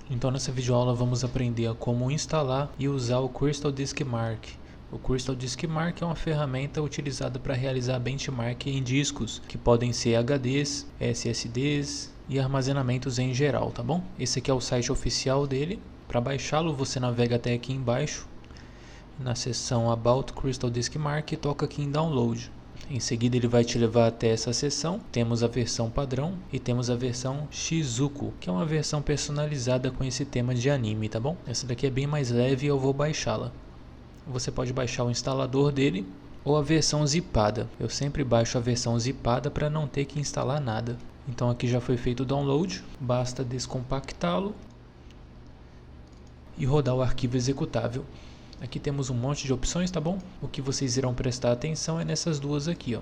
Então nessa videoaula vamos aprender a como instalar e usar o Crystal Disk Mark. O Crystal Disk Mark é uma ferramenta utilizada para realizar benchmark em discos, que podem ser HDs, SSDs e armazenamentos em geral, tá bom? Esse aqui é o site oficial dele. Para baixá-lo você navega até aqui embaixo, na seção About Crystal Disk Mark, e toca aqui em Download. Em seguida ele vai te levar até essa seção. Temos a versão padrão e temos a versão Shizuku, que é uma versão personalizada com esse tema de anime, tá bom? Essa daqui é bem mais leve e eu vou baixá-la. Você pode baixar o instalador dele ou a versão zipada. Eu sempre baixo a versão zipada para não ter que instalar nada. Então aqui já foi feito o download, basta descompactá-lo e rodar o arquivo executável. Aqui temos um monte de opções, tá bom? O que vocês irão prestar atenção é nessas duas aqui, ó,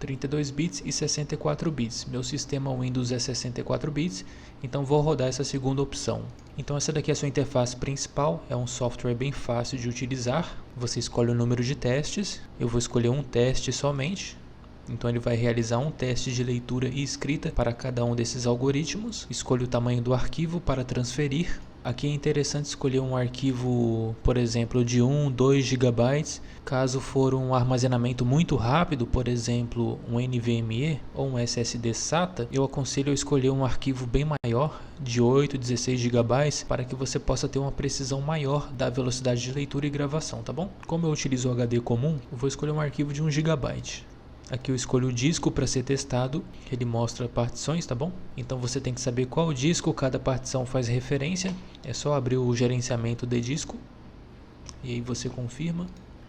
32 bits e 64 bits. Meu sistema Windows é 64 bits, então vou rodar essa segunda opção. Então essa daqui é a sua interface principal, é um software bem fácil de utilizar. Você escolhe o número de testes, eu vou escolher um teste somente. Então ele vai realizar um teste de leitura e escrita para cada um desses algoritmos. Escolha o tamanho do arquivo para transferir. Aqui é interessante escolher um arquivo, por exemplo, de 1, 2 GB. Caso for um armazenamento muito rápido, por exemplo, um NVMe ou um SSD SATA, eu aconselho a escolher um arquivo bem maior, de 8, 16 GB, para que você possa ter uma precisão maior da velocidade de leitura e gravação, tá bom? Como eu utilizo o HD comum, eu vou escolher um arquivo de 1 GB. Aqui eu escolho o disco para ser testado, ele mostra partições, tá bom? Então você tem que saber qual disco cada partição faz referência. É só abrir o gerenciamento de disco e aí você confirma.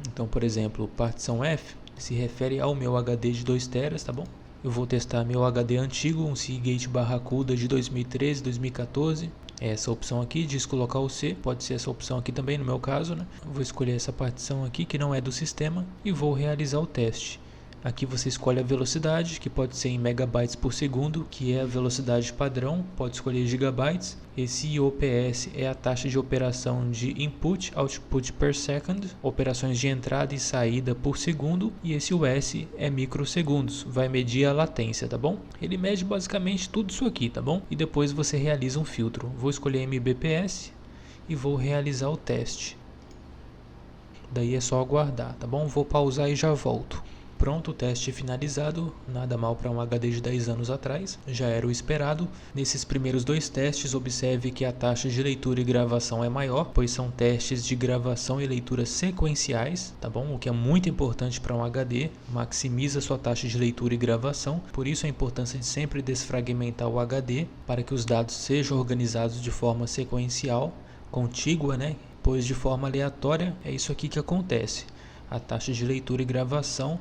Então, por exemplo, partição F se refere ao meu HD de 2 TB, tá bom? Eu vou testar meu HD antigo, um Seagate Barracuda de 2013, 2014. É essa opção aqui, disco local C, pode ser essa opção aqui também no meu caso, né? Eu vou escolher essa partição aqui que não é do sistema e vou realizar o teste. Aqui você escolhe a velocidade, que pode ser em megabytes por segundo, que é a velocidade padrão, pode escolher gigabytes. Esse IOPS é a taxa de operação de input, output per second, operações de entrada e saída por segundo. E esse US é microsegundos, vai medir a latência, tá bom? Ele mede basicamente tudo isso aqui, tá bom? E depois você realiza um filtro. Vou escolher MBPS e vou realizar o teste. Daí é só aguardar, tá bom? Vou pausar e já volto. Pronto, o teste finalizado, nada mal para um HD de 10 anos atrás, já era o esperado. Nesses primeiros dois testes, observe que a taxa de leitura e gravação é maior, pois são testes de gravação e leitura sequenciais, tá bom? O que é muito importante para um HD, maximiza sua taxa de leitura e gravação, por isso a importância de sempre desfragmentar o HD, para que os dados sejam organizados de forma sequencial, contígua, né? Pois de forma aleatória é isso aqui que acontece. A taxa de leitura e gravação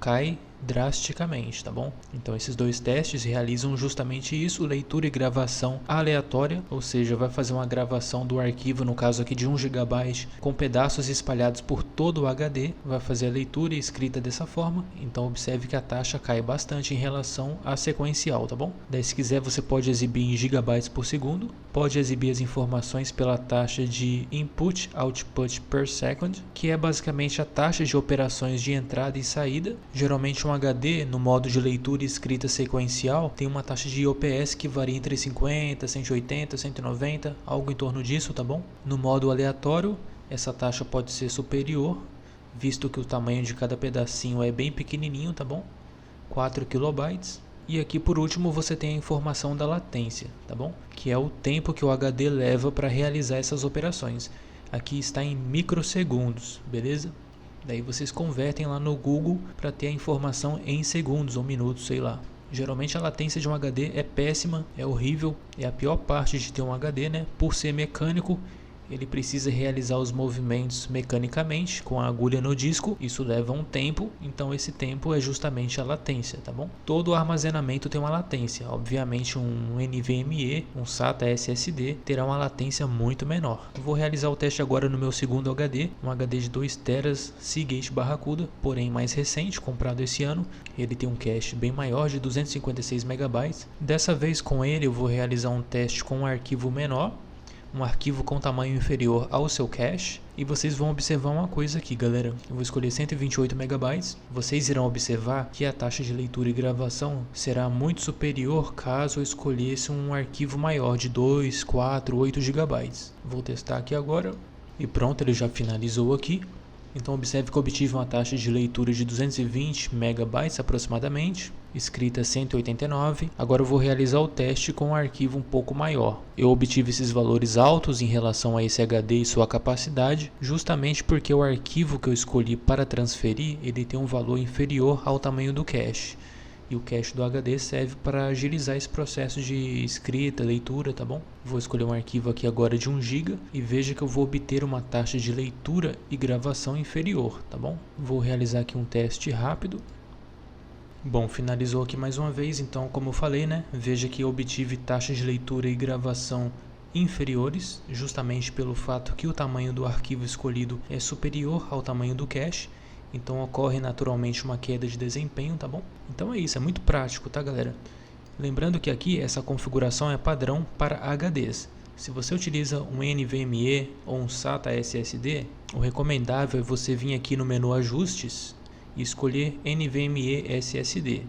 cai drasticamente, tá bom? Então esses dois testes realizam justamente isso, leitura e gravação aleatória, ou seja, vai fazer uma gravação do arquivo, no caso aqui de 1 GB, com pedaços espalhados por todo o HD, vai fazer a leitura e escrita dessa forma, então observe que a taxa cai bastante em relação à sequencial, tá bom? Daí se quiser você pode exibir em gigabytes por segundo, pode exibir as informações pela taxa de input, output per second, que é basicamente a taxa de operações de entrada e saída. Geralmente um HD no modo de leitura e escrita sequencial tem uma taxa de IOPS que varia entre 50, 180, 190, algo em torno disso, tá bom? No modo aleatório, essa taxa pode ser superior, visto que o tamanho de cada pedacinho é bem pequenininho, tá bom? 4 KB. E aqui por último você tem a informação da latência, tá bom? Que é o tempo que o HD leva para realizar essas operações. Aqui está em microsegundos, beleza? Daí vocês convertem lá no Google para ter a informação em segundos ou minutos, sei lá. Geralmente a latência de um HD é péssima, é horrível, é a pior parte de ter um HD, né? Por ser mecânico, ele precisa realizar os movimentos mecanicamente com a agulha no disco, isso leva um tempo, então esse tempo é justamente a latência, tá bom? Todo armazenamento tem uma latência, obviamente um NVMe, um SATA SSD terá uma latência muito menor. Vou realizar o teste agora no meu segundo HD, um HD de 2 TB Seagate Barracuda, porém mais recente, comprado esse ano. Ele tem um cache bem maior de 256 MB. Dessa vez com ele eu vou realizar um teste com um arquivo menor, um arquivo com tamanho inferior ao seu cache. E vocês vão observar uma coisa aqui, galera. Eu vou escolher 128 MB. Vocês irão observar que a taxa de leitura e gravação será muito superior caso eu escolhesse um arquivo maior de 2, 4, 8 GB. Vou testar aqui agora. E pronto, ele já finalizou aqui. Então observe que eu obtive uma taxa de leitura de 220 MB aproximadamente, escrita 189. Agora eu vou realizar o teste com um arquivo um pouco maior. Eu obtive esses valores altos em relação a esse HD e sua capacidade, justamente porque o arquivo que eu escolhi para transferir, ele tem um valor inferior ao tamanho do cache. E o cache do HD serve para agilizar esse processo de escrita, leitura, tá bom? Vou escolher um arquivo aqui agora de 1 GB e veja que eu vou obter uma taxa de leitura e gravação inferior, tá bom? Vou realizar aqui um teste rápido. Bom, finalizou aqui mais uma vez, então como eu falei, né? Veja que eu obtive taxas de leitura e gravação inferiores, justamente pelo fato que o tamanho do arquivo escolhido é superior ao tamanho do cache. Então ocorre naturalmente uma queda de desempenho, tá bom? Então é isso, é muito prático, tá, galera? Lembrando que aqui essa configuração é padrão para HDs. Se você utiliza um NVMe ou um SATA SSD, o recomendável é você vir aqui no menu Ajustes e escolher NVMe SSD.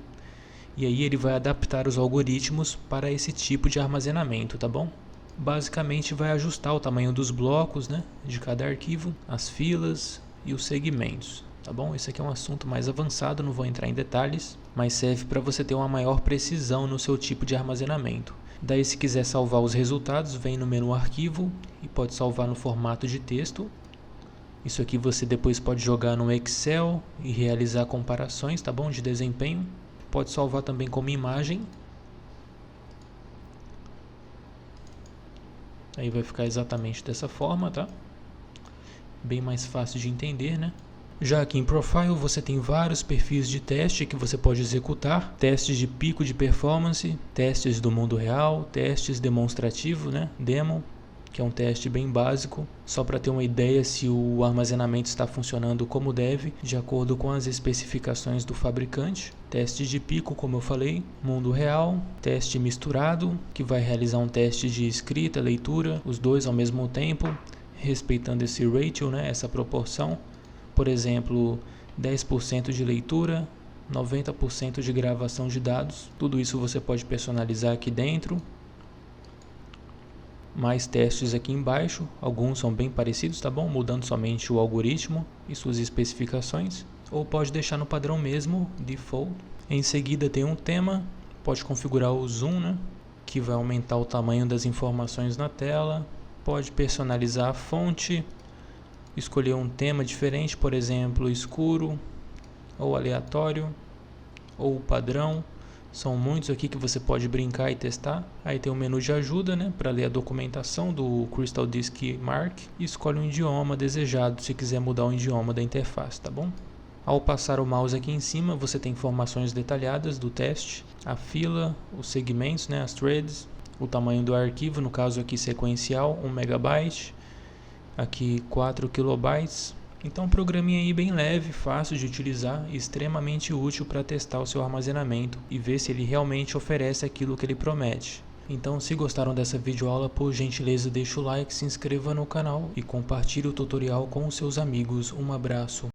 E aí ele vai adaptar os algoritmos para esse tipo de armazenamento, tá bom? Basicamente vai ajustar o tamanho dos blocos, né, de cada arquivo, as filas e os segmentos. Tá bom? Esse aqui é um assunto mais avançado, não vou entrar em detalhes, mas serve para você ter uma maior precisão no seu tipo de armazenamento. Daí, se quiser salvar os resultados, vem no menu Arquivo e pode salvar no formato de texto. Isso aqui você depois pode jogar no Excel e realizar comparações, tá bom? De desempenho. Pode salvar também como imagem. Aí vai ficar exatamente dessa forma, tá? Bem mais fácil de entender, né? Já aqui em Profile você tem vários perfis de teste que você pode executar, testes de pico de performance, testes do mundo real, testes demonstrativo, né? Demo, que é um teste bem básico, só para ter uma ideia se o armazenamento está funcionando como deve, de acordo com as especificações do fabricante. Testes de pico, como eu falei, mundo real, teste misturado, que vai realizar um teste de escrita, leitura, os dois ao mesmo tempo, respeitando esse ratio, né? Essa proporção. Por exemplo, 10% de leitura, 90% de gravação de dados. Tudo isso você pode personalizar aqui dentro. Mais testes aqui embaixo. Alguns são bem parecidos, tá bom? Mudando somente o algoritmo e suas especificações. Ou pode deixar no padrão mesmo, default. Em seguida tem um tema. Pode configurar o zoom, né? Que vai aumentar o tamanho das informações na tela. Pode personalizar a fonte. Escolher um tema diferente, por exemplo, escuro, ou aleatório, ou padrão. São muitos aqui que você pode brincar e testar. Aí tem o menu de ajuda, né, para ler a documentação do Crystal Disk Mark. E escolhe um idioma desejado, se quiser mudar o idioma da interface, tá bom? Ao passar o mouse aqui em cima, você tem informações detalhadas do teste, a fila, os segmentos, né, as threads, o tamanho do arquivo, no caso aqui sequencial, 1 MB. Aqui 4 KB. Então um programinha aí bem leve, fácil de utilizar e extremamente útil para testar o seu armazenamento e ver se ele realmente oferece aquilo que ele promete. Então, se gostaram dessa videoaula, por gentileza deixa o like, se inscreva no canal e compartilhe o tutorial com os seus amigos. Um abraço.